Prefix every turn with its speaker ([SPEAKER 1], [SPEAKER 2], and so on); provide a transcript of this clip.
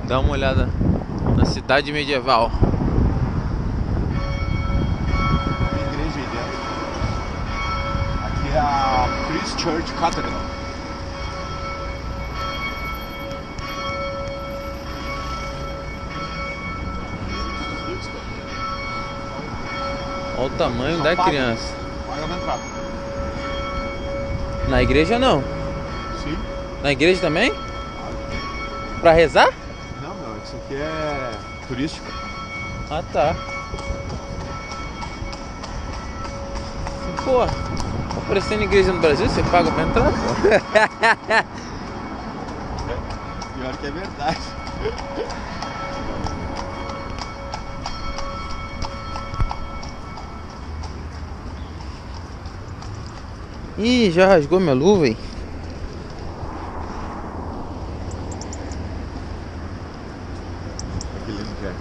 [SPEAKER 1] Dá uma olhada na cidade medieval.
[SPEAKER 2] Tem igreja aí dentro. Aqui é a Christchurch Cathedral.
[SPEAKER 1] Olha o tamanho da criança.
[SPEAKER 2] Paga na entrada.
[SPEAKER 1] Na igreja não.
[SPEAKER 2] Sim.
[SPEAKER 1] Na igreja também? Pra rezar?
[SPEAKER 2] Não, meu, isso aqui é turístico.
[SPEAKER 1] Ah, tá. Pô, aparecendo igreja no Brasil, você paga pra entrar, pô.
[SPEAKER 2] Pior que é verdade.
[SPEAKER 1] Ih, já rasgou minha luva, hein?
[SPEAKER 2] Que lindo que é.